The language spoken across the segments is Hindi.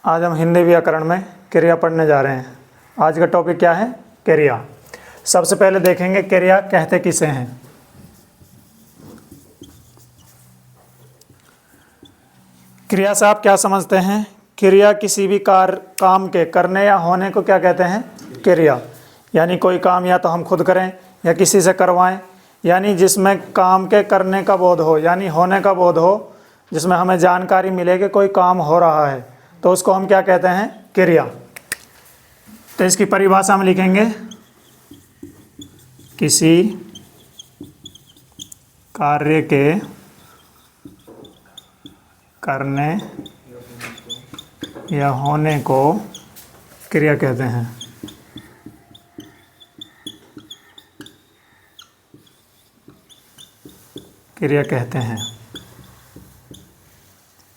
आज हम हिंदी व्याकरण में क्रिया पढ़ने जा रहे हैं। आज का टॉपिक क्या है? क्रिया। सबसे पहले देखेंगे क्रिया कहते किसे हैं। क्रिया से आप क्या समझते हैं? क्रिया किसी भी काम के करने या होने को क्या कहते हैं? क्रिया। यानी कोई काम या तो हम खुद करें या किसी से करवाएं, यानी जिसमें काम के करने का बोध हो, यानी होने का बोध हो, जिसमें हमें जानकारी मिले कि कोई काम हो रहा है, तो उसको हम क्या कहते हैं? क्रिया। तो इसकी परिभाषा में लिखेंगे किसी कार्य के करने या होने को क्रिया कहते हैं। क्रिया कहते हैं,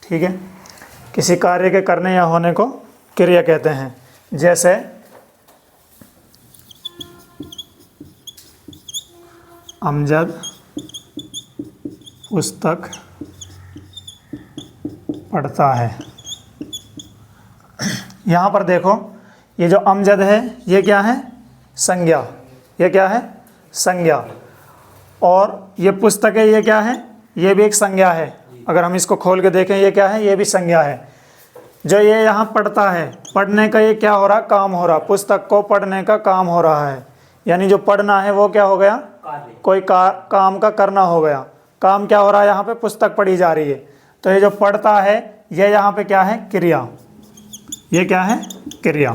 ठीक है। किसी कार्य के करने या होने को क्रिया कहते हैं। जैसे अमजद पुस्तक पढ़ता है। यहाँ पर देखो, ये जो अमजद है ये क्या है? संज्ञा। ये क्या है? संज्ञा। और ये पुस्तक है, ये क्या है? ये भी एक संज्ञा है। अगर हम इसको खोल के देखें, ये क्या है? ये भी संज्ञा है। जो ये यहाँ पढ़ता है, पढ़ने का ये क्या हो रहा? काम हो रहा। पुस्तक को पढ़ने का काम हो रहा है, यानी जो पढ़ना है वो क्या हो गया? कोई काम का करना हो गया। काम क्या हो रहा है? यहाँ पे पुस्तक पढ़ी जा रही है। तो ये जो पढ़ता है ये यहाँ पे क्या है? क्रिया। ये क्या है? क्रिया।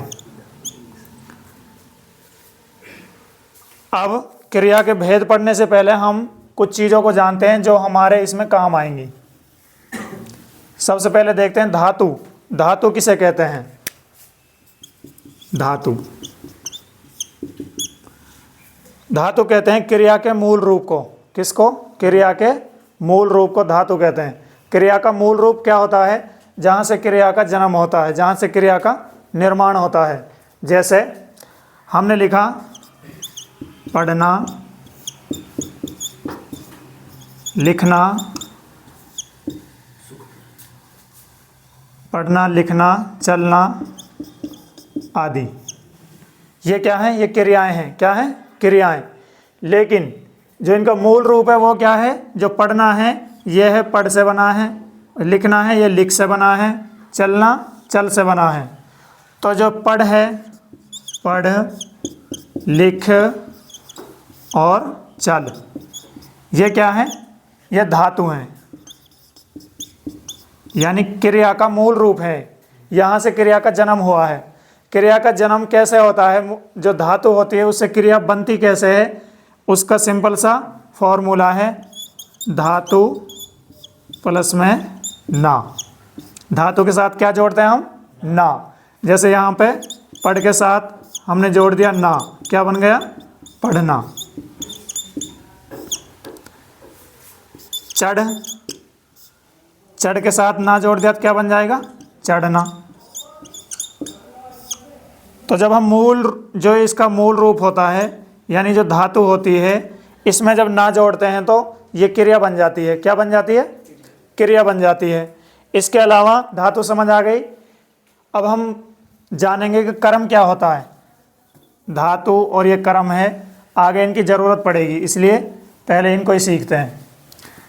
अब क्रिया के भेद पढ़ने से पहले हम कुछ चीज़ों को जानते हैं जो हमारे इसमें काम आएंगी। सबसे पहले देखते हैं धातु। धातु किसे कहते हैं? धातु। धातु कहते हैं क्रिया के मूल रूप को। किसको? क्रिया के मूल रूप को धातु कहते हैं। क्रिया का मूल रूप क्या होता है? जहाँ से क्रिया का जन्म होता है, जहाँ से क्रिया का निर्माण होता है। जैसे हमने लिखा पढ़ना, लिखना, पढ़ना, लिखना, चलना आदि। ये क्या है? ये क्रियाएं हैं। क्या है? क्रियाएं। लेकिन जो इनका मूल रूप है वो क्या है? जो पढ़ना है ये है पढ़ से बना है, लिखना है ये लिख से बना है, चलना चल से बना है। तो जो पढ़ है, पढ़, लिख और चल, ये क्या है? ये धातु हैं, यानी क्रिया का मूल रूप है। यहाँ से क्रिया का जन्म हुआ है। क्रिया का जन्म कैसे होता है? जो धातु होती है उससे क्रिया बनती कैसे है? उसका सिंपल सा फॉर्मूला है धातु प्लस में ना। धातु के साथ क्या जोड़ते हैं हम? ना। जैसे यहाँ पे पढ़ के साथ हमने जोड़ दिया ना, क्या बन गया? पढ़ना। चढ़, चढ़ के साथ ना जोड़ दिया तो क्या बन जाएगा? चढ़ना। तो जब हम जो इसका मूल रूप होता है, यानी जो धातु होती है, इसमें जब ना जोड़ते हैं तो ये क्रिया बन जाती है। क्या बन जाती है? क्रिया बन जाती है। इसके अलावा धातु समझ आ गई। अब हम जानेंगे कि कर्म क्या होता है। धातु और ये कर्म है, आगे इनकी ज़रूरत पड़ेगी, इसलिए पहले इनको ही सीखते हैं।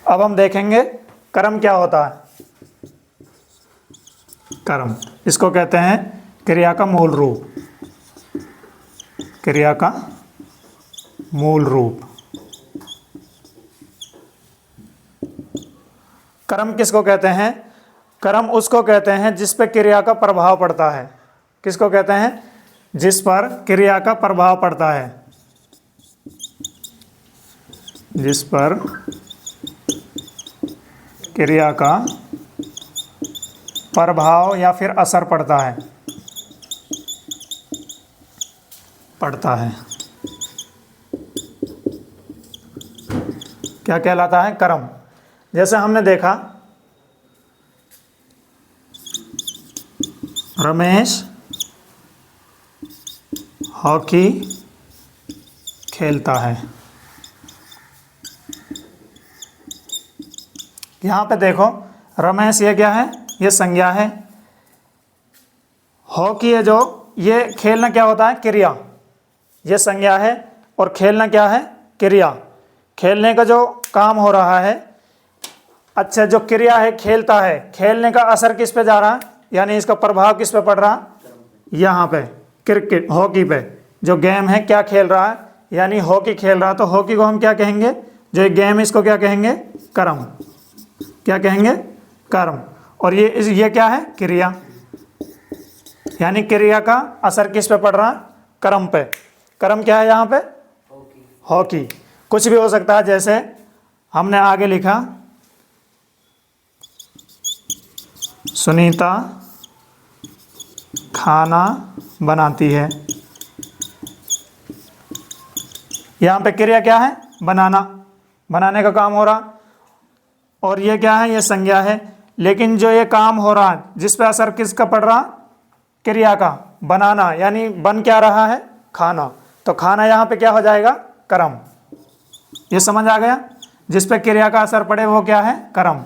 अब हम देखेंगे कर्म क्या होता है। कर्म, इसको कहते हैं क्रिया का मूल रूप। क्रिया का मूल रूप। कर्म किसको कहते हैं? कर्म उसको कहते हैं जिस पर क्रिया का प्रभाव पड़ता है। किसको कहते हैं? जिस पर क्रिया का प्रभाव पड़ता है। जिस पर क्रिया का प्रभाव या फिर असर पड़ता है। पड़ता है, क्या कहलाता है? कर्म। जैसे हमने देखा रमेश हॉकी खेलता है। यहाँ पे देखो रमेश, ये क्या है? ये संज्ञा है। हॉकी है जो, ये खेलना क्या होता है? क्रिया। ये संज्ञा है और खेलना क्या है? क्रिया। खेलने का जो काम हो रहा है, अच्छा जो क्रिया है खेलता है, खेलने का असर किस पे जा रहा है, यानी इसका प्रभाव किस पे पड़ रहा? यहाँ पे क्रिकेट, हॉकी पे जो गेम है क्या खेल रहा है, यानी हॉकी खेल रहा है, तो हॉकी को हम क्या कहेंगे? जो एक गेम है इसको क्या कहेंगे? कर्म। क्या कहेंगे? कर्म। और ये क्या है? क्रिया। यानी क्रिया का असर किस पे पड़ रहा? कर्म पे। कर्म क्या है यहाँ पे? हॉकी। कुछ भी हो सकता है, जैसे हमने आगे लिखा सुनीता खाना बनाती है। यहाँ पे क्रिया क्या है? बनाना, बनाने का काम हो रहा। और ये क्या है? ये संज्ञा है। लेकिन जो ये काम हो रहा है जिस पे असर किसका पड़ रहा? क्रिया का, बनाना। यानी बन क्या रहा है? खाना। तो खाना यहाँ पे क्या हो जाएगा? कर्म। ये समझ आ गया? जिस पे क्रिया का असर पड़े वो क्या है? कर्म।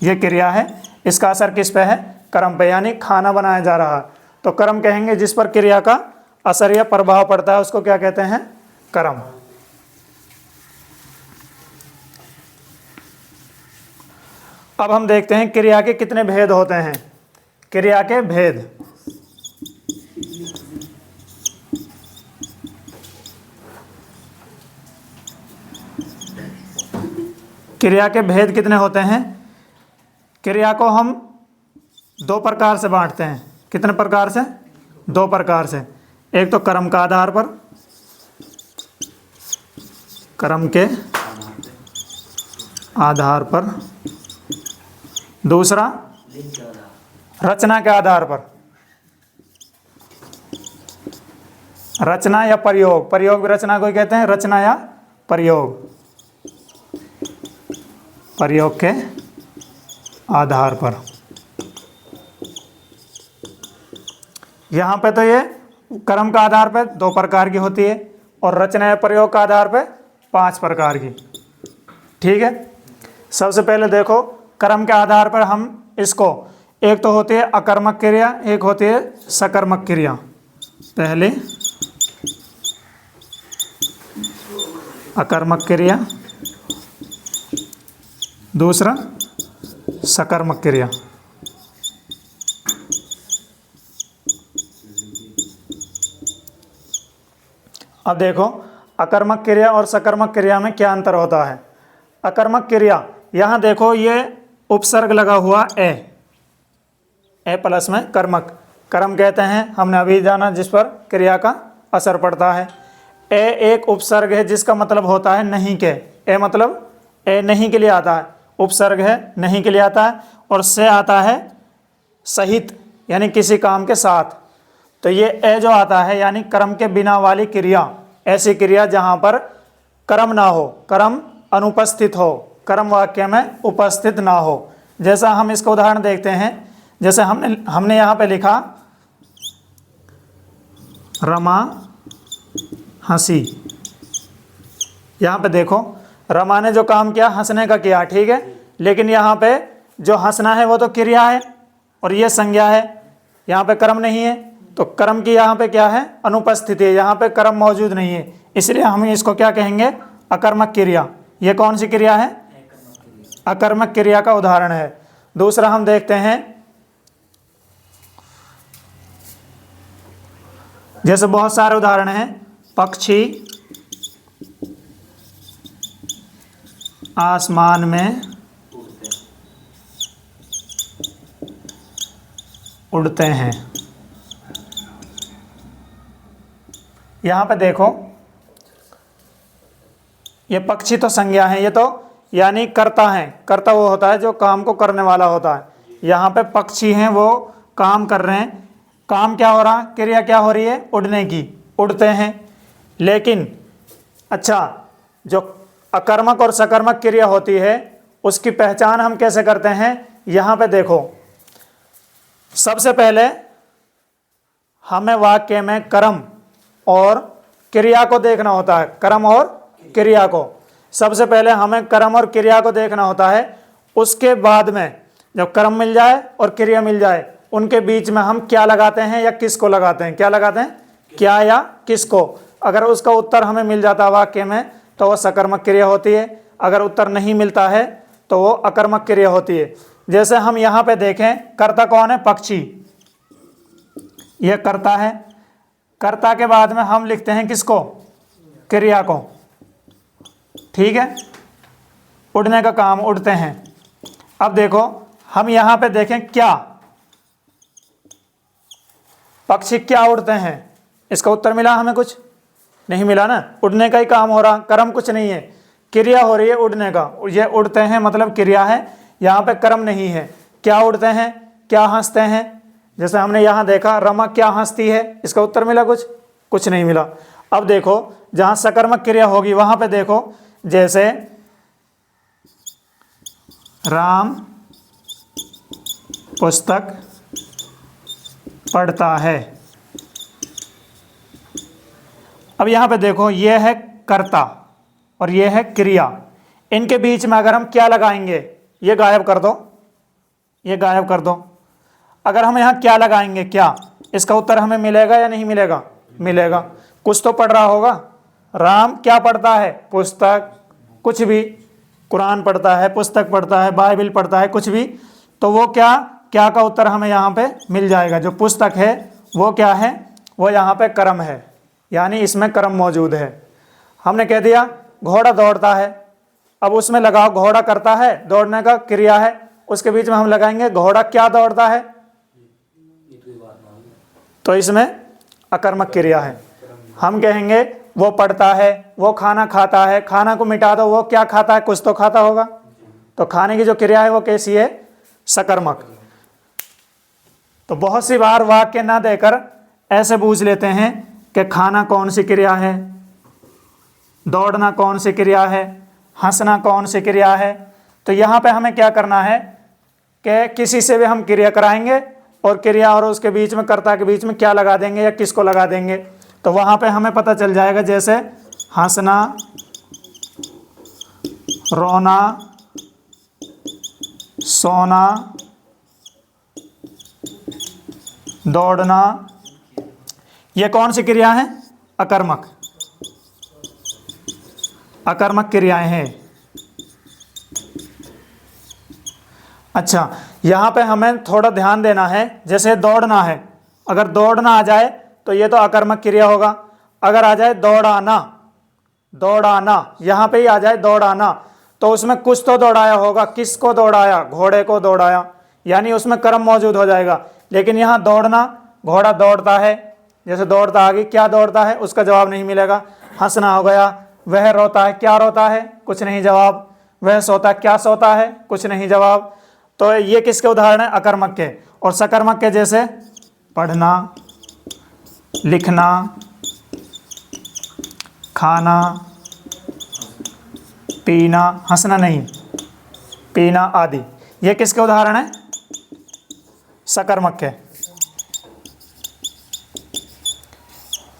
ये क्रिया है, इसका असर किस पे है? कर्म पे, यानी खाना बनाया जा रहा है। तो कर्म कहेंगे जिस पर क्रिया का असर या प्रभाव पड़ता है, उसको क्या कहते हैं? कर्म। अब हम देखते हैं क्रिया के कितने भेद होते हैं। क्रिया के भेद, क्रिया के भेद कितने होते हैं? क्रिया को हम दो प्रकार से बांटते हैं। कितने प्रकार से? दो प्रकार से। एक तो कर्म का आधार पर, कर्म के आधार पर। दूसरा रचना के आधार पर, रचना या प्रयोग। प्रयोग भी रचना को ही कहते हैं, रचना या प्रयोग, प्रयोग के आधार पर। यहाँ पे तो ये कर्म का आधार पर दो प्रकार की होती है और रचना या प्रयोग का आधार पर 5 प्रकार की। ठीक है, सबसे पहले देखो कर्म के आधार पर हम इसको, एक तो होती है अकर्मक क्रिया, एक होती है सकर्मक क्रिया। पहले अकर्मक क्रिया, दूसरा सकर्मक क्रिया। अब देखो अकर्मक क्रिया और सकर्मक क्रिया में क्या अंतर होता है। अकर्मक क्रिया, यहाँ देखो ये उपसर्ग लगा हुआ ए प्लस में कर्मक, कर्म कहते हैं, हमने अभी जाना, जिस पर क्रिया का असर पड़ता है। ए एक उपसर्ग है जिसका मतलब होता है नहीं के। ए मतलब ए नहीं के लिए आता है, उपसर्ग है, नहीं के लिए आता है। और से आता है सहित, यानी किसी काम के साथ। तो ये ए जो आता है यानी कर्म के बिना वाली क्रिया, ऐसी क्रिया जहाँ पर कर्म ना हो, कर्म अनुपस्थित हो, कर्म वाक्य में उपस्थित ना हो। जैसा हम इसका उदाहरण देखते हैं, जैसे हमने यहाँ पे लिखा रमा हंसी। यहाँ पे देखो रमा ने जो काम किया हंसने का किया, ठीक है, लेकिन यहाँ पे जो हंसना है वो तो क्रिया है और ये संज्ञा है, यहाँ पे कर्म नहीं है। तो कर्म की यहाँ पे क्या है? अनुपस्थिति है, यहाँ पे कर्म मौजूद नहीं है, इसलिए हम इसको क्या कहेंगे? अकर्मक क्रिया। ये कौन सी क्रिया है? अकर्मक क्रिया का उदाहरण है। दूसरा हम देखते हैं, जैसे बहुत सारे उदाहरण हैं, पक्षी आसमान में उड़ते हैं। यहाँ पे देखो ये पक्षी तो संज्ञा है, ये तो यानी कर्ता है, कर्ता वो होता है जो काम को करने वाला होता है। यहाँ पे पक्षी हैं वो काम कर रहे हैं, काम क्या हो रहा है? क्रिया क्या हो रही है? उड़ने की, उड़ते हैं। लेकिन अच्छा, जो अकर्मक और सकर्मक क्रिया होती है उसकी पहचान हम कैसे करते हैं? यहाँ पे देखो, सबसे पहले हमें वाक्य में कर्म और क्रिया को देखना होता है। कर्म और क्रिया को सबसे पहले हमें कर्म और क्रिया को देखना होता है। उसके बाद में जब कर्म मिल जाए और क्रिया मिल जाए उनके बीच में हम क्या लगाते हैं या किसको लगाते हैं? क्या लगाते हैं? क्या या किसको। अगर उसका उत्तर हमें मिल जाता है वाक्य में तो वो सकर्मक क्रिया होती है, अगर उत्तर नहीं मिलता है तो वो अकर्मक क्रिया होती है। जैसे हम यहाँ पे देखें, कर्ता कौन है? पक्षी, यह कर्ता है। कर्ता के बाद में हम लिखते हैं किसको? क्रिया को। ठीक है, उड़ने का काम, उड़ते हैं। अब देखो हम यहाँ पे देखें, क्या पक्षी क्या उड़ते हैं? इसका उत्तर मिला हमें? कुछ नहीं मिला ना। उड़ने का ही काम हो रहा, कर्म कुछ नहीं है, क्रिया हो रही है उड़ने का। ये उड़ते हैं मतलब क्रिया है, यहाँ पे कर्म नहीं है। क्या उड़ते हैं? क्या हंसते हैं? जैसे हमने यहाँ देखा, रमा क्या हंसती है, इसका उत्तर मिला? कुछ कुछ नहीं मिला। अब देखो जहाँ सकर्मक क्रिया होगी वहां पे देखो, जैसे राम पुस्तक पढ़ता है। अब यहां पे देखो, यह है कर्ता और यह है क्रिया। इनके बीच में अगर हम क्या लगाएंगे? ये गायब कर दो, ये गायब कर दो। अगर हम यहाँ क्या लगाएंगे? क्या, इसका उत्तर हमें मिलेगा या नहीं मिलेगा? मिलेगा। कुछ तो पढ़ रहा होगा। राम क्या पढ़ता है? पुस्तक, कुछ भी, कुरान पढ़ता है, पुस्तक पढ़ता है, बाइबल पढ़ता है, कुछ भी। तो वो क्या, क्या का उत्तर हमें यहाँ पे मिल जाएगा। जो पुस्तक है वो क्या है? वो यहाँ पे कर्म है, यानी इसमें कर्म मौजूद है। हमने कह दिया घोड़ा दौड़ता है, अब उसमें लगाओ घोड़ा करता है, दौड़ने का क्रिया है, उसके बीच में हम लगाएंगे घोड़ा क्या दौड़ता है, तो इसमें अकर्मक क्रिया है। हम कहेंगे वो पढ़ता है, वो खाना खाता है, खाना को मिटा दो, वो क्या खाता है? कुछ तो खाता होगा। तो खाने की जो क्रिया है वो कैसी है? सकर्मक। तो बहुत सी बार वाक्य ना देकर ऐसे पूछ लेते हैं कि खाना कौन सी क्रिया है, दौड़ना कौन सी क्रिया है, हंसना कौन सी क्रिया है। तो यहाँ पे हमें क्या करना है कि किसी से भी हम क्रिया कराएंगे और क्रिया और उसके बीच में, कर्ता के बीच में क्या लगा देंगे या किसको लगा देंगे, तो वहाँ पे हमें पता चल जाएगा। जैसे हंसना, रोना, सोना, दौड़ना, ये कौन सी क्रिया है? अकर्मक, अकर्मक क्रियाएं हैं। अच्छा, यहाँ पे हमें थोड़ा ध्यान देना है। जैसे दौड़ना है, अगर दौड़ना आ जाए तो ये तो अकर्मक क्रिया होगा। अगर आ जाए दौड़ाना, दौड़ाना, यहाँ पे ही आ जाए दौड़ाना, तो उसमें कुछ तो दौड़ाया होगा। किसको दौड़ाया? घोड़े को दौड़ाया, यानी उसमें कर्म मौजूद हो जाएगा। लेकिन यहाँ दौड़ना, घोड़ा दौड़ता है, जैसे दौड़ता आगे, क्या दौड़ता है? उसका जवाब नहीं मिलेगा। हंसना हो गया, वह रोता है, क्या रोता है? कुछ नहीं जवाब। वह सोता है, क्या सोता है? कुछ नहीं जवाब। तो ये किसके उदाहरण है? अकर्मक के। और सकर्मक के जैसे पढ़ना, लिखना, खाना, पीना, हंसना नहीं, पीना आदि, ये किसके उदाहरण है? सकर्मक के।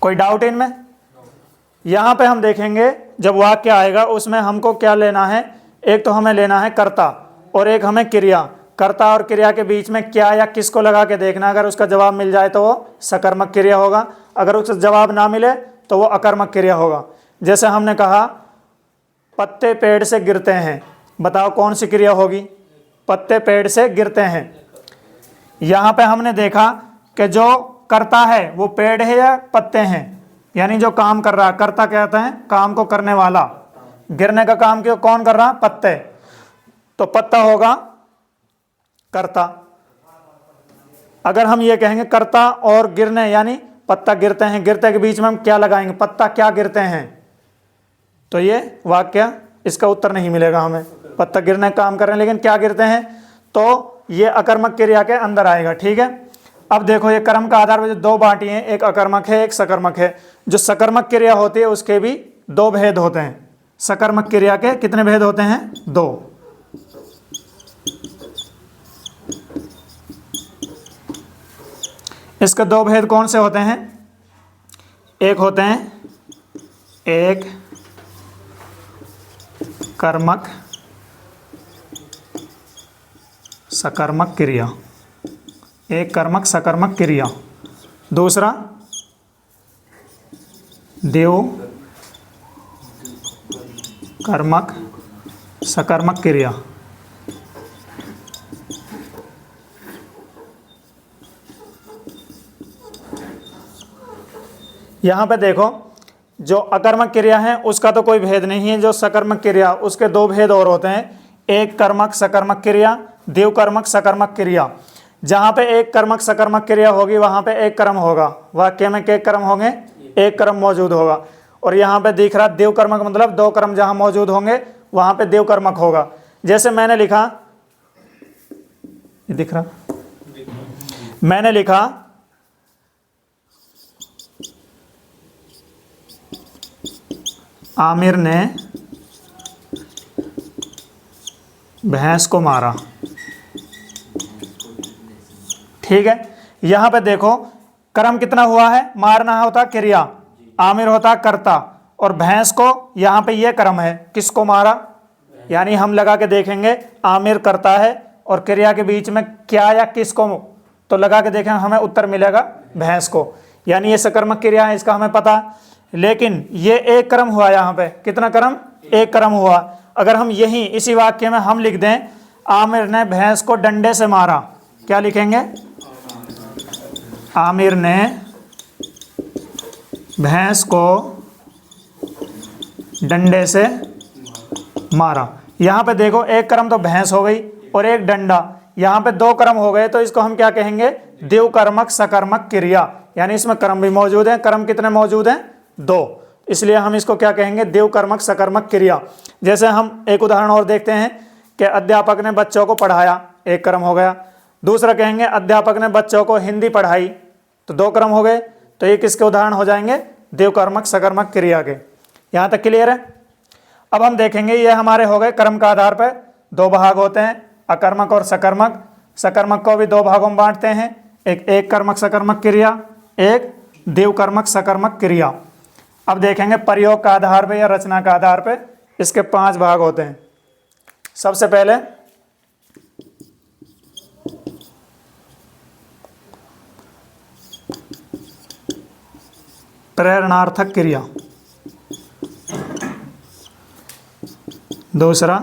कोई डाउट इनमें? यहाँ पे हम देखेंगे जब वाक्य आएगा उसमें हमको क्या लेना है? एक तो हमें लेना है कर्ता और एक हमें क्रिया। कर्ता और क्रिया के बीच में क्या या किसको लगा के देखना। अगर उसका जवाब मिल जाए तो वो सकर्मक क्रिया होगा, अगर उसका जवाब ना मिले तो वो अकर्मक क्रिया होगा। जैसे हमने कहा पत्ते पेड़ से गिरते हैं, बताओ कौन सी क्रिया होगी? पत्ते पेड़ से गिरते हैं। यहाँ पे हमने देखा कि जो करता है वो पेड़ है या पत्ते हैं, यानी जो काम कर रहा है। कर्ता कहते हैं काम को करने वाला, गिरने का काम क्यों कौन कर रहा? पत्ते। तो पत्ता होगा कर्ता। अगर हम ये कहेंगे कर्ता और गिरने, यानी पत्ता गिरते हैं, गिरते के बीच में हम क्या लगाएंगे? पत्ता क्या गिरते हैं, तो ये वाक्य, इसका उत्तर नहीं मिलेगा हमें। पत्ता गिरने का काम कर रहे हैं लेकिन क्या गिरते हैं, तो ये अकर्मक क्रिया के अंदर आएगा। ठीक है, अब देखो ये कर्म का आधार पर जो दो बाटी हैं, एक अकर्मक है एक सकर्मक है। जो सकर्मक क्रिया होती है उसके भी दो भेद होते हैं। सकर्मक क्रिया के कितने भेद होते हैं? दो। इसके दो भेद कौन से होते हैं? एक होते हैं एक कर्मक सकर्मक क्रिया, एक कर्मक सकर्मक क्रिया। दूसरा देव कर्मक सकर्मक क्रिया। यहाँ पे देखो जो अकर्मक क्रिया है उसका तो कोई भेद नहीं है, जो सकर्मक क्रिया उसके दो भेद और होते हैं, एक कर्मक सकर्मक क्रिया, देव कर्मक सकर्मक क्रिया। जहाँ पे एक कर्मक सकर्मक क्रिया होगी वहाँ पे एक कर्म होगा, वाक्य में क्या कर्म होंगे, एक कर्म मौजूद होगा। और यहाँ पे दिख रहा देव कर्मक मतलब दो कर्म जहाँ मौजूद होंगे वहाँ पे देव कर्मक होगा। जैसे मैंने लिखा, ये दिख रहा, मैंने लिखा आमिर ने भैंस को मारा, ठीक है। यहां पे देखो कर्म कितना हुआ है, मारना होता क्रिया, आमिर होता कर्ता, और भैंस को यहां पे ये कर्म है, किसको मारा, यानी हम लगा के देखेंगे आमिर करता है और क्रिया के बीच में क्या या किसको, तो लगा के देखेंगे हमें उत्तर मिलेगा भैंस को, यानी ये सकर्मक क्रिया है, इसका हमें पता। लेकिन ये एक कर्म हुआ, यहाँ पे कितना कर्म, एक कर्म हुआ। अगर हम यही इसी वाक्य में हम लिख दें आमिर ने भैंस को डंडे से मारा, क्या लिखेंगे, आमिर ने भैंस को डंडे से मारा। यहाँ पे देखो एक कर्म तो भैंस हो गई और एक डंडा, यहाँ पे दो कर्म हो गए, तो इसको हम क्या कहेंगे, देव कर्मक सकर्मक क्रिया, यानी इसमें कर्म भी मौजूद है। कर्म कितने मौजूद हैं, दो, इसलिए हम इसको क्या कहेंगे, देव कर्मक सकर्मक क्रिया। जैसे हम एक उदाहरण और देखते हैं कि अध्यापक ने बच्चों को पढ़ाया, एक कर्म हो गया। दूसरा कहेंगे अध्यापक ने बच्चों को हिंदी पढ़ाई, तो दो कर्म हो गए। तो ये किसके उदाहरण हो जाएंगे, देव कर्मक सकर्मक क्रिया के। यहाँ तक क्लियर है। अब हम देखेंगे ये हमारे हो गए कर्म का आधार पर दो भाग होते हैं, अकर्मक और सकर्मक। सकर्मक को भी दो भागों में बांटते हैं, एक कर्मक सकर्मक क्रिया, एक देव कर्मक सकर्मक क्रिया। अब देखेंगे प्रयोग का आधार पे या रचना का आधार पे इसके 5 भाग होते हैं। सबसे पहले प्रेरणार्थक क्रिया, दूसरा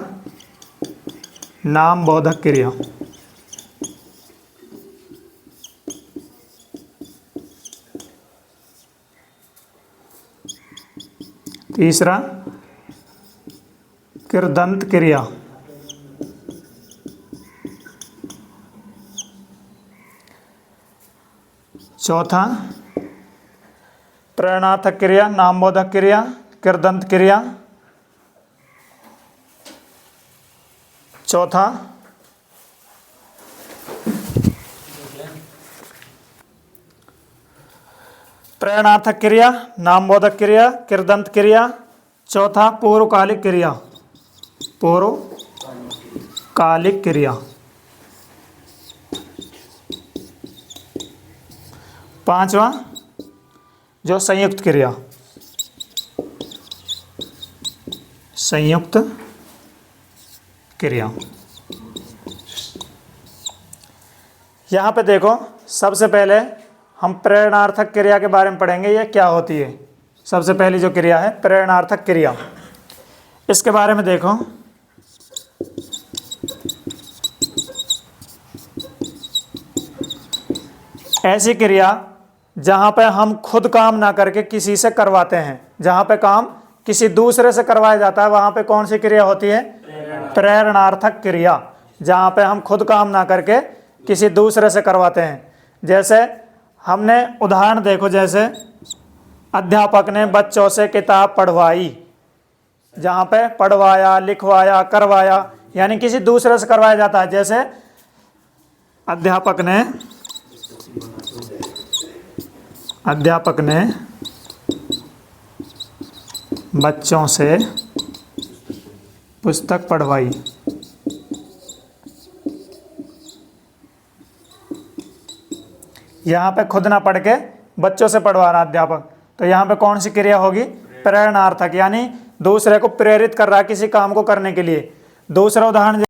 नाम बोधक क्रिया, तीसरा कृदंत क्रिया, चौथा प्रेरणार्थक क्रिया, नामबोधक क्रिया, कृदंत क्रिया, चौथा प्रेरणार्थक क्रिया, नामबोधक क्रिया, कृदंत क्रिया, चौथा पूर्वकालिक क्रिया, पूर्वकालिक क्रिया, पांचवा जो संयुक्त क्रिया, संयुक्त क्रिया। यहाँ पे देखो सबसे पहले हम प्रेरणार्थक क्रिया के बारे में पढ़ेंगे, ये क्या होती है। सबसे पहली जो क्रिया है प्रेरणार्थक क्रिया, इसके बारे में देखो। ऐसी क्रिया जहाँ पे हम खुद काम ना करके किसी से करवाते हैं, जहाँ पे काम किसी दूसरे से करवाया जाता है वहाँ पे कौन सी क्रिया होती है, प्रेरणार्थक क्रिया। जहाँ पे हम खुद काम ना करके किसी दूसरे से करवाते हैं। जैसे हमने उदाहरण देखो, जैसे अध्यापक ने बच्चों से किताब पढ़वाई, जहाँ पे पढ़वाया, लिखवाया, करवाया यानी किसी दूसरे से करवाया जाता है। जैसे अध्यापक ने बच्चों से पुस्तक पढ़वाई। यहाँ पे खुद ना पढ़ के बच्चों से पढ़वा रहा अध्यापक, तो यहाँ पे कौन सी क्रिया होगी, प्रेरणार्थक, यानी दूसरे को प्रेरित कर रहा है किसी काम को करने के लिए। दूसरा उदाहरण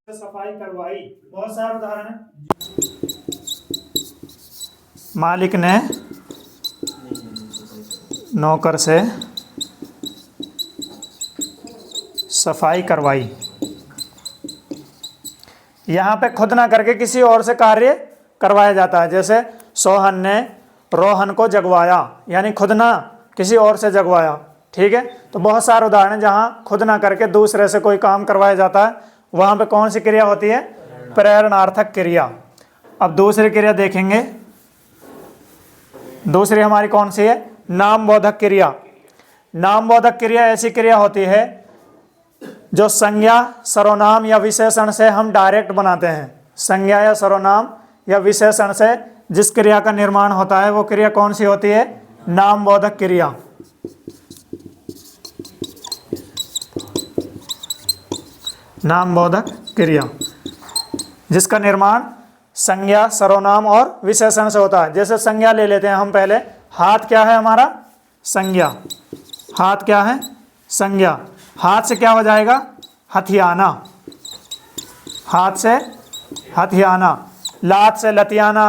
सफाई करवाई, बहुत सारे उदाहरण है। मालिक ने नौकर से सफाई करवाई। यहाँ पे खुद ना करके किसी और से कार्य करवाया जाता है। जैसे सोहन ने रोहन को जगवाया, यानी खुद ना किसी और से जगवाया। ठीक है, तो बहुत सारे उदाहरण जहाँ खुद ना करके दूसरे से कोई काम करवाया जाता है, वहाँ पे कौन सी क्रिया होती है? प्रेरणार्थक क्रिया। अब दूसरी क्रिया देखेंगे। दूसरी हमारी कौन सी है? नामबोधक क्रिया। नामबोधक क्रिया ऐसी क्रिया होती है जो संज्ञा, सर्वनाम या विशेषण से हम डायरेक्ट बनाते हैं। संज्ञा या सर्वनाम या विशेषण से जिस क्रिया का निर्माण होता है वो क्रिया कौन सी होती है? नामबोधक क्रिया। नामबोधक क्रिया जिसका निर्माण संज्ञा, सर्वनाम और विशेषण से होता है। जैसे संज्ञा ले लेते हैं हम पहले। हाथ क्या है हमारा? संज्ञा। हाथ क्या है? संज्ञा। हाथ से क्या हो जाएगा? हथियाना। हाथ से हथियाना। लात से लतियाना,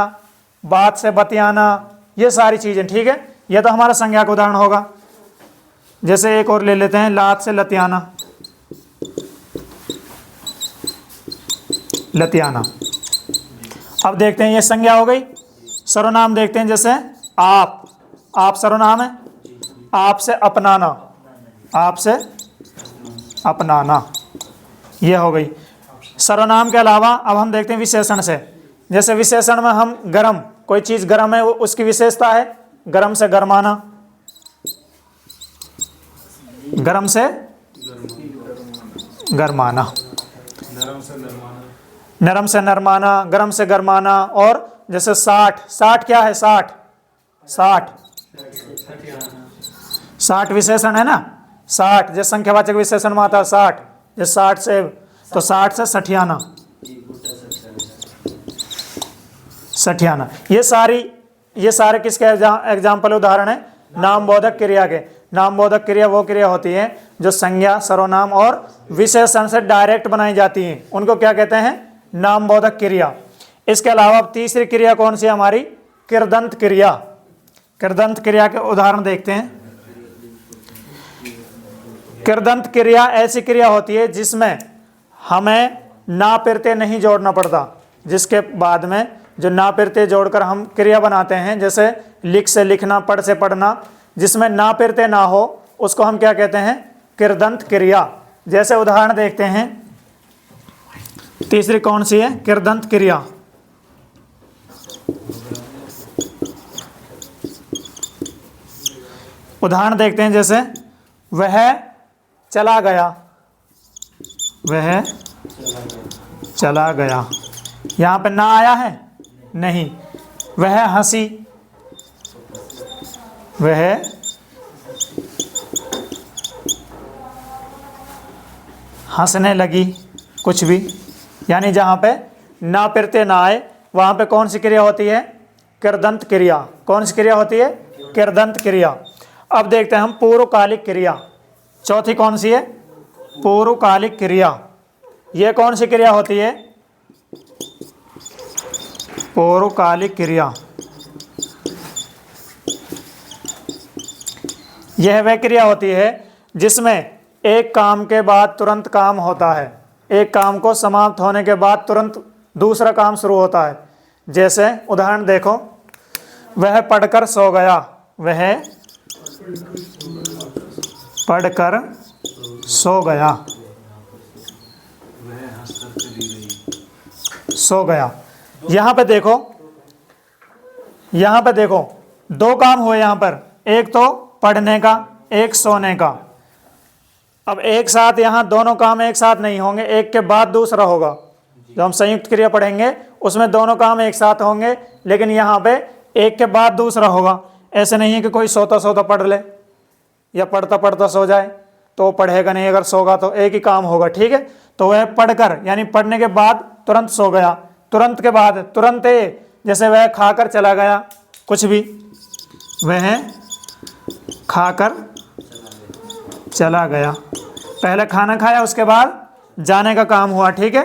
बात से बतियाना, ये सारी चीज़ें। ठीक है, ये तो हमारा संज्ञा का उदाहरण होगा। जैसे एक और ले लेते हैं, लात से लतियाना। लतियाना। अब देखते हैं, ये संज्ञा हो गई। सर्वनाम देखते हैं, जैसे आप। आप सर्वनाम है। आप से अपनाना। आप से अपनाना, ये हो गई सर्वनाम के अलावा। अब हम देखते हैं विशेषण से। जैसे विशेषण में हम गरम, कोई चीज़ गरम है, वो उसकी विशेषता है गरम से गरमाना। गरम से गरमाना। नरम से नरमाना, गरम से गरमाना। और जैसे 60। 60 क्या है? 60। 60 60 विशेषण है ना। 60 जैसे संख्यावाचक विशेषण में आता है 60। जैसे 60 से, तो 60 से सठियाना। सठियाना। ये सारे किसके एग्जाम्पल उदाहरण है? नामबोधक क्रिया के। नामबोधक क्रिया वो क्रिया होती है जो संज्ञा, सर्वनाम और विशेषण से डायरेक्ट बनाई जाती हैं, उनको क्या कहते हैं? नामबोधक क्रिया। इसके अलावा अब तीसरी क्रिया कौन सी है हमारी? कृदंत क्रिया। कृदंत क्रिया के उदाहरण देखते हैं। कृदंत क्रिया ऐसी क्रिया होती है जिसमें हमें ना प्रत्यय नहीं जोड़ना पड़ता, जिसके बाद में जो ना प्रत्यय जोड़कर हम क्रिया बनाते हैं। जैसे लिख से लिखना, पढ़ से पढ़ना, जिसमें ना प्रत्यय ना हो उसको हम क्या कहते हैं? कृदंत क्रिया। जैसे उदाहरण देखते हैं, तीसरी कौन सी है? कृदंत क्रिया। उदाहरण देखते हैं, जैसे वह चला गया। वह चला गया। यहाँ पे ना आया है? नहीं। वह हंसी। वह हंसने लगी। कुछ भी, यानी जहाँ पे ना प्रत्यय ना आए वहाँ पे कौन सी क्रिया होती है? कृदंत क्रिया। कौन सी क्रिया होती है? कृदंत क्रिया। अब देखते हैं हम पूर्वकालिक क्रिया। चौथी कौन सी है? पूर्वकालिक क्रिया। यह कौन सी क्रिया होती है? पूर्वकालिक क्रिया। यह वह क्रिया होती है जिसमें एक काम के बाद तुरंत काम होता है। एक काम को समाप्त होने के बाद तुरंत दूसरा काम शुरू होता है। जैसे उदाहरण देखो, वह पढ़कर सो गया। वह पढ़कर सो गया। सो गया। यहाँ पे देखो, यहाँ पे देखो, दो काम हुए यहाँ पर। एक तो पढ़ने का, एक सोने का। अब एक साथ यहाँ दोनों काम एक साथ नहीं होंगे, एक के बाद दूसरा होगा। जब हम संयुक्त क्रिया पढ़ेंगे उसमें दोनों काम एक साथ होंगे, लेकिन यहाँ पे एक के बाद दूसरा होगा। ऐसे नहीं है कि कोई सोता सोता पढ़ ले या पढ़ता पढ़ता सो जाए, तो पढ़ेगा नहीं। अगर सोगा तो एक ही काम होगा। ठीक है, तो वह पढ़कर यानी पढ़ने के बाद तुरंत सो गया। तुरंत के बाद तुरंत, जैसे वह खाकर चला गया। कुछ भी, वह खाकर चला गया। पहले खाना खाया, उसके बाद जाने का काम हुआ। ठीक है,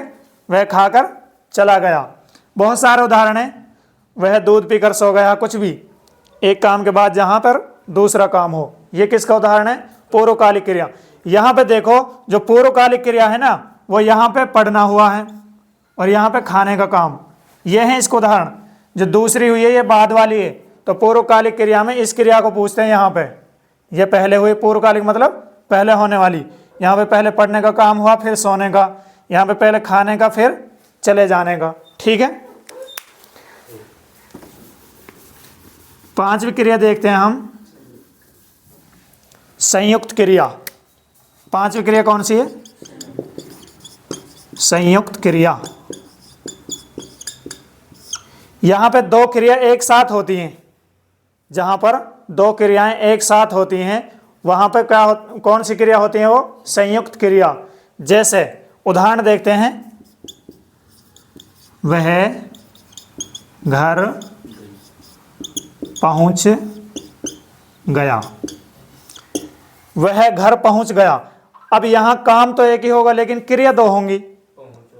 वह खाकर चला गया। बहुत सारे उदाहरण हैं, वह दूध पीकर सो गया, कुछ भी एक काम के बाद जहां पर दूसरा काम हो। यह किसका उदाहरण है? पूर्वकालिक क्रिया। यहां पे देखो जो पूर्वकालिक क्रिया है ना, वो यहां पे पढ़ना हुआ है और यहां पे खाने का काम, यह है इसका उदाहरण। जो दूसरी हुई है ये बाद वाली है, तो पूर्वकालिक क्रिया में इस क्रिया को पूछते हैं। यहाँ पे ये पहले हुई पूर्वकालिक मतलब पहले होने वाली, यहाँ पे पहले पढ़ने का काम हुआ फिर सोने का, यहाँ पे पहले खाने का फिर चले जाने का। ठीक है, पांचवी क्रिया देखते हैं हम, संयुक्त क्रिया। पांचवी क्रिया कौन सी है? संयुक्त क्रिया। यहां पे दो क्रिया एक साथ होती हैं, जहां पर दो क्रियाएं एक साथ होती हैं वहां पर कौन सी क्रिया होती है? वो संयुक्त क्रिया। जैसे उदाहरण देखते हैं, वह घर पहुंच गया। वह घर पहुंच गया। अब यहां काम तो एक ही होगा लेकिन क्रिया दो होंगी।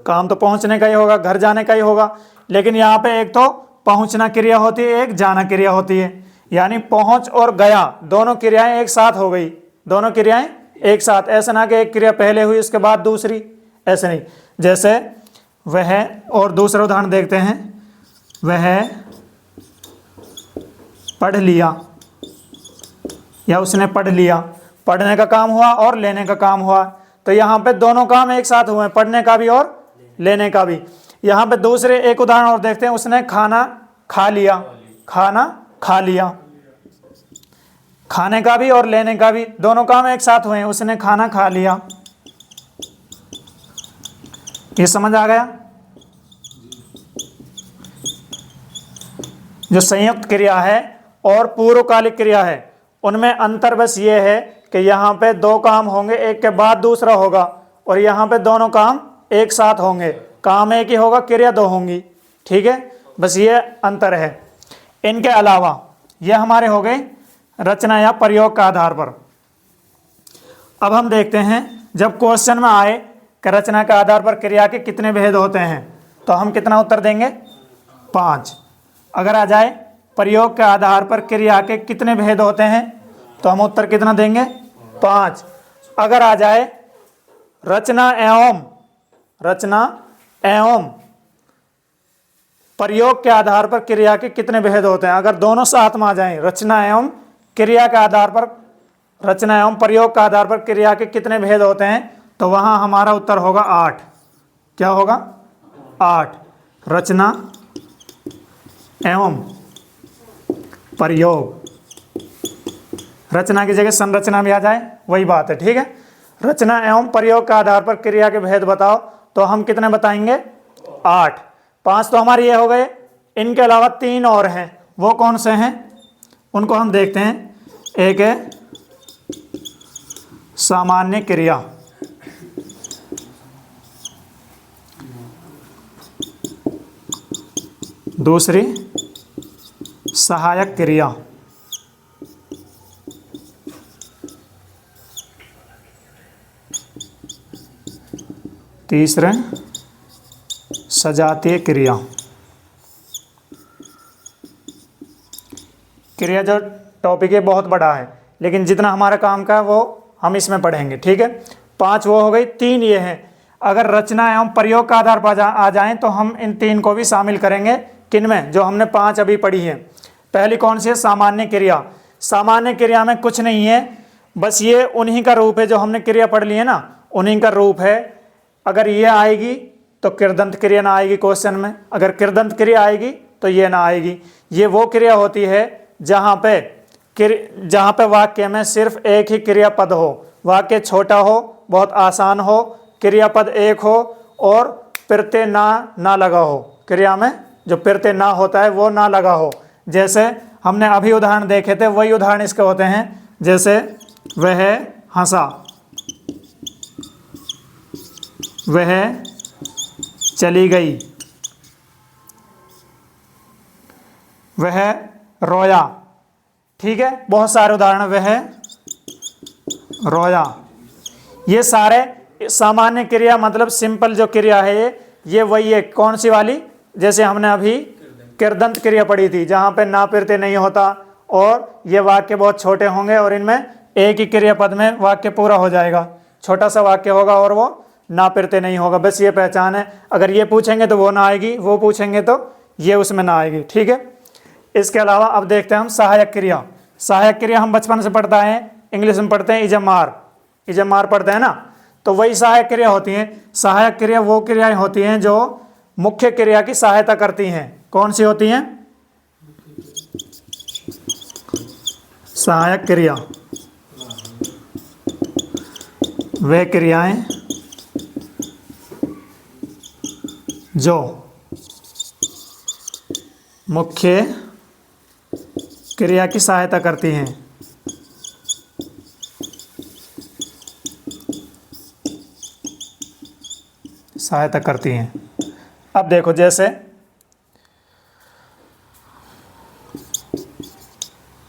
काम तो पहुंचने का ही होगा, घर जाने का ही होगा, लेकिन यहां पे एक तो पहुंचना क्रिया होती है, एक जाना क्रिया होती है। यानी पहुंच और गया दोनों क्रियाएं एक साथ हो गई, दोनों क्रियाएं एक साथ। ऐसा ना कि एक क्रिया पहले हुई उसके बाद दूसरी, ऐसे नहीं। जैसे वह, और दूसरा उदाहरण देखते हैं, वह पढ़ लिया या उसने पढ़ लिया। पढ़ने का काम हुआ और लेने का काम हुआ, तो यहाँ पे दोनों काम एक साथ हुए, पढ़ने का भी और लेने का भी। यहाँ पे दूसरे एक उदाहरण और देखते हैं, उसने खाना खा लिया। खाना खा लिया, खाने का भी और लेने का भी दोनों काम एक साथ हुए, उसने खाना खा लिया। ये समझ आ गया? जो संयुक्त क्रिया है और पूर्वकालिक क्रिया है उनमें अंतर बस ये है कि यहाँ पे दो काम होंगे, एक के बाद दूसरा होगा, और यहाँ पे दोनों काम एक साथ होंगे। काम एक ही होगा, क्रिया दो होंगी। ठीक है, बस ये अंतर है। इनके अलावा ये हमारे हो गए रचना या प्रयोग का आधार पर। अब हम देखते हैं, जब क्वेश्चन में आए कि रचना के आधार पर क्रिया के कितने भेद होते हैं, तो हम कितना उत्तर देंगे? 5। अगर आ जाए प्रयोग के आधार पर क्रिया के कितने भेद होते हैं, तो हम उत्तर कितना देंगे? 5। अगर आ जाए रचना एवं प्रयोग के आधार पर क्रिया के कितने भेद होते हैं, अगर दोनों साथ में आ जाएं, रचना एवं क्रिया के आधार पर, रचना एवं प्रयोग के आधार पर क्रिया के कितने भेद होते हैं, तो वहां हमारा उत्तर होगा 8। क्या होगा? 8। रचना एवं प्रयोग, रचना की जगह संरचना भी आ जाए वही बात है। ठीक है, रचना एवं प्रयोग के आधार पर क्रिया के भेद बताओ, तो हम कितने बताएंगे? 8। 5 तो हमारे ये हो गए। इनके अलावा 3 और हैं, वो कौन से हैं उनको हम देखते हैं। एक है सामान्य क्रिया, दूसरी सहायक क्रिया, तीसरे सजातीय क्रिया। क्रिया जो टॉपिक है बहुत बड़ा है, लेकिन जितना हमारा काम का है वो हम इसमें पढ़ेंगे। ठीक है, 5 वो हो गई, 3 ये हैं। अगर रचना एवं प्रयोग का आधार पर आ जाएं तो हम इन 3 को भी शामिल करेंगे। किन में? जो हमने 5 अभी पढ़ी है। पहली कौन सी है? सामान्य क्रिया। सामान्य क्रिया में कुछ नहीं है, बस ये उन्हीं का रूप है जो हमने क्रिया पढ़ ली है ना, उन्हीं का रूप है। अगर ये आएगी तो कृदंत क्रिया ना आएगी क्वेश्चन में, अगर कृदंत क्रिया आएगी तो ये ना आएगी। ये वो क्रिया होती है जहाँ पे वाक्य में सिर्फ एक ही क्रियापद हो, वाक्य छोटा हो, बहुत आसान हो, क्रियापद एक हो और प्रत्यय ना लगा हो। क्रिया में जो प्रत्यय ना होता है वो ना लगा हो। जैसे हमने अभी उदाहरण देखे थे वही उदाहरण इसके होते हैं। जैसे वह हंसा, वह चली गई, वह रोया। ठीक है, बहुत सारे उदाहरण। वह रोया, ये सारे सामान्य क्रिया मतलब सिंपल जो क्रिया है ये ये वही है, कौन सी वाली, जैसे हमने अभी कृदंत क्रिया पढ़ी थी, जहाँ पे ना प्रत्यय नहीं होता और ये वाक्य बहुत छोटे होंगे और इनमें एक ही क्रियापद में वाक्य पूरा हो जाएगा, छोटा सा वाक्य होगा और वो ना प्रत्यय नहीं होगा, बस ये पहचान है। अगर ये पूछेंगे तो वो ना आएगी, वो पूछेंगे तो ये उसमें ना आएगी, ठीक है। इसके अलावा अब देखते हैं हम सहायक क्रिया। सहायक क्रिया हम बचपन से पढ़ता है, इंग्लिश में पढ़ते हैं इजमार पढ़ते हैं ना, तो वही सहायक क्रिया होती हैं। सहायक क्रिया वो क्रियाएं होती हैं जो मुख्य क्रिया की सहायता करती हैं। कौन सी होती हैं? सहायक क्रिया वे क्रियाएं जो मुख्य क्रिया की सहायता करती हैं। अब देखो, जैसे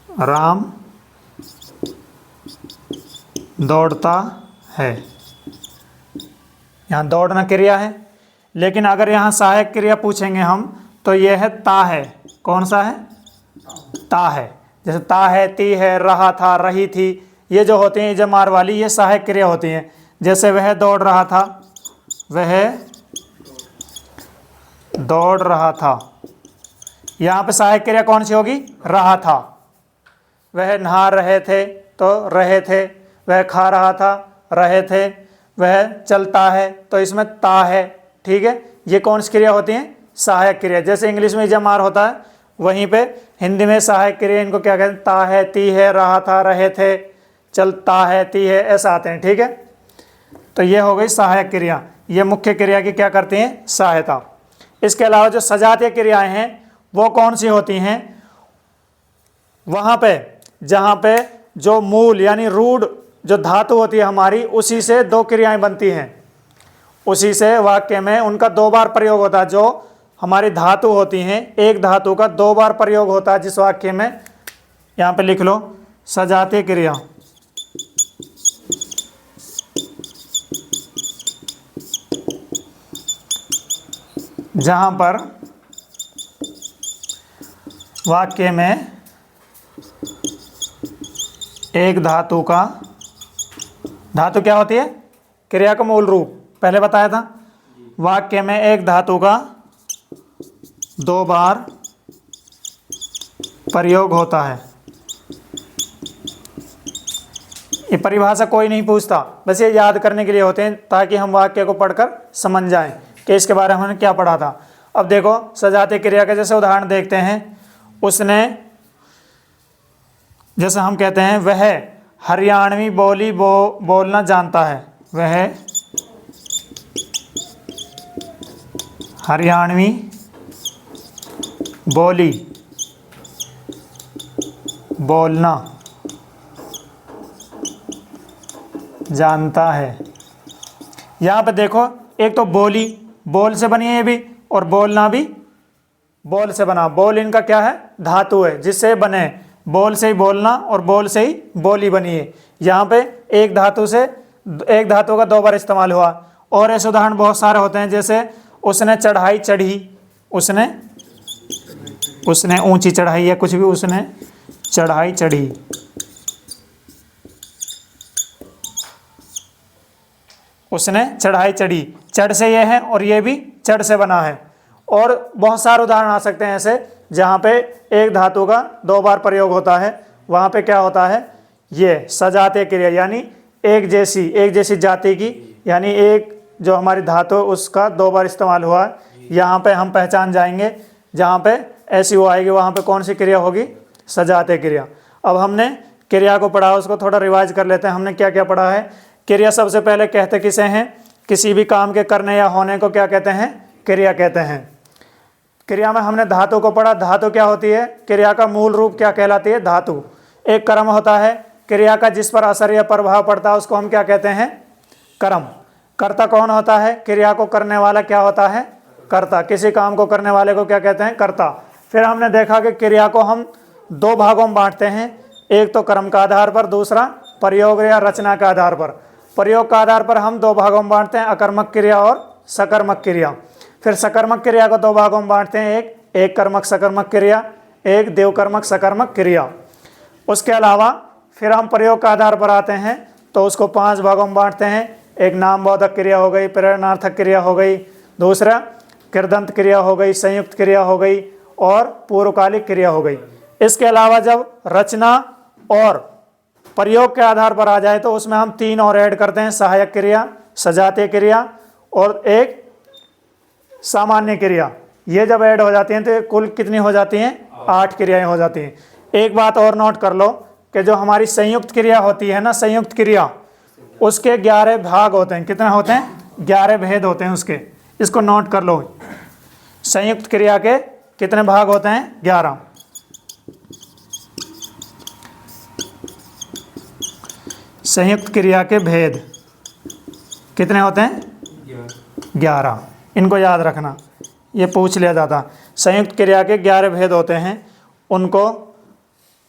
राम दौड़ता है, यहाँ दौड़ना क्रिया है, लेकिन अगर यहाँ सहायक क्रिया पूछेंगे हम तो यह है ता है। कौन सा है? ता है। जैसे ता है, ती है, रहा था, रही थी, ये जो होती हैं इजमार वाली, ये सहायक क्रिया होती हैं। जैसे वह दौड़ रहा था, वह दौड़ रहा था, यहाँ पे सहायक क्रिया कौन सी होगी? रहा था। वह नहा रहे थे तो रहे थे, वह खा रहा था, रहे थे, वह चलता है तो इसमें ता है, ठीक है। ये कौन सी क्रिया होती हैं? सहायक क्रिया। जैसे इंग्लिश में इजमार होता है, वहीं पे हिंदी में सहायक क्रिया इनको क्या कहते हैं? ता है, ती है, रहा था, रहे थे, चलता है, ती है, ऐसा आते हैं, ठीक है। तो ये हो गई सहायक क्रिया, ये मुख्य क्रिया की क्या करती हैं? सहायता। इसके अलावा जो सजातीय क्रियाएं हैं वो कौन सी होती हैं? वहाँ पे जहाँ पे जो मूल यानी रूढ़ जो धातु होती है हमारी, उसी से दो क्रियाएं बनती हैं, उसी से वाक्य में उनका दो बार प्रयोग होता है। जो हमारी धातु होती हैं, एक धातु का दो बार प्रयोग होता है जिस वाक्य में, यहाँ पे लिख लो सजातीय क्रिया। जहाँ पर वाक्य में एक धातु का, धातु क्या होती है? क्रिया का मूल रूप, पहले बताया था। वाक्य में एक धातु का दो बार प्रयोग होता है। ये परिभाषा कोई नहीं पूछता, बस ये याद करने के लिए होते हैं ताकि हम वाक्य को पढ़कर समझ जाएं कि इसके बारे में हमने क्या पढ़ा था। अब देखो सजातीय क्रिया का जैसे उदाहरण देखते हैं। उसने, जैसे हम कहते हैं वह हरियाणवी बोली बोलना जानता है, वह हरियाणवी बोली बोलना जानता है। यहाँ पे देखो, एक तो बोली बोल से बनी है ये भी, और बोलना भी बोल से बना। बोल इनका क्या है? धातु है जिससे बने, बोल से ही बोलना और बोल से ही बोली बनी है। यहाँ पे एक धातु से, एक धातु का दो बार इस्तेमाल हुआ। और ऐसे उदाहरण बहुत सारे होते हैं, जैसे उसने चढ़ाई चढ़ी, उसने ऊंची चढ़ाई है, कुछ भी, उसने चढ़ाई चढ़ी। उसने चढ़ाई चढ़ी, चढ़ से ये है और ये भी चढ़ से बना है। और बहुत सारे उदाहरण आ सकते हैं ऐसे जहाँ पे एक धातु का दो बार प्रयोग होता है। वहाँ पे क्या होता है? ये सजातीय क्रिया, यानी एक जैसी जाति की, यानी एक जो हमारी धातु उसका दो बार इस्तेमाल हुआ है। यहाँ पे हम पहचान जाएंगे, जहाँ पे ऐसी वो आएगी वहाँ पे कौन सी क्रिया होगी? सजातीय क्रिया। अब हमने क्रिया को पढ़ा, उसको थोड़ा रिवाइज कर लेते हैं। हमने क्या क्या पढ़ा है? क्रिया सबसे पहले कहते किसे हैं? किसी भी काम के करने या होने को क्या कहते हैं? क्रिया कहते हैं। क्रिया में हमने धातु को पढ़ा। धातु क्या होती है? क्रिया का मूल रूप क्या कहलाती है? धातु। एक कर्म होता है क्रिया का जिस पर असर या प्रभाव पड़ता है, उसको हम क्या कहते हैं? कर्म। कर्ता कौन होता है? क्रिया को करने वाला क्या होता है? कर्ता। किसी काम को करने वाले को क्या कहते हैं? कर्ता। फिर हमने देखा कि क्रिया को हम दो भागों में बांटते हैं, एक तो कर्म का आधार पर, दूसरा प्रयोग या रचना के आधार पर। प्रयोग का आधार पर हम दो भागों में बांटते हैं, अकर्मक क्रिया और सकर्मक क्रिया। फिर सकर्मक क्रिया को दो भागों में बांटते हैं, एक कर्मक सकर्मक क्रिया, एक देवकर्मक सकर्मक क्रिया। उसके अलावा फिर हम प्रयोग का आधार पर आते हैं तो उसको 5 भागों में बांटते हैं। एक नामबोधक क्रिया हो गई, प्रेरणार्थक क्रिया हो गई, दूसरा कृदंत क्रिया हो गई, संयुक्त क्रिया हो गई और पूर्वकालिक क्रिया हो गई। इसके अलावा जब रचना और प्रयोग के आधार पर आ जाए तो उसमें हम 3 और ऐड करते हैं, सहायक क्रिया, सजातीय क्रिया और एक सामान्य क्रिया। ये जब ऐड हो जाती हैं तो कुल कितनी हो जाती हैं? 8 क्रियाएं हो जाती हैं। एक बात और नोट कर लो कि जो हमारी संयुक्त क्रिया होती है ना, संयुक्त क्रिया, उसके 11 भाग होते हैं। कितने होते हैं? 11 भेद होते हैं उसके। इसको नोट कर लो, संयुक्त क्रिया के कितने भाग होते हैं? 11। संयुक्त क्रिया के भेद कितने होते हैं? 11। इनको याद रखना, ये पूछ लिया जाता। संयुक्त क्रिया के 11 भेद होते हैं। उनको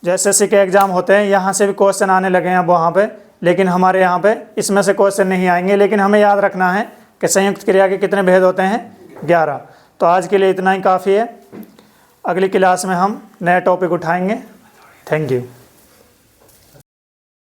जैसे एसएससी के एग्ज़ाम होते हैं, यहाँ से भी क्वेश्चन आने लगे हैं अब वहाँ पे, लेकिन हमारे यहाँ पे इसमें से क्वेश्चन नहीं आएंगे। लेकिन हमें याद रखना है कि संयुक्त क्रिया के कितने भेद होते हैं? 11। तो आज के लिए इतना ही काफ़ी है। अगली क्लास में हम नया टॉपिक उठाएंगे। Thank you.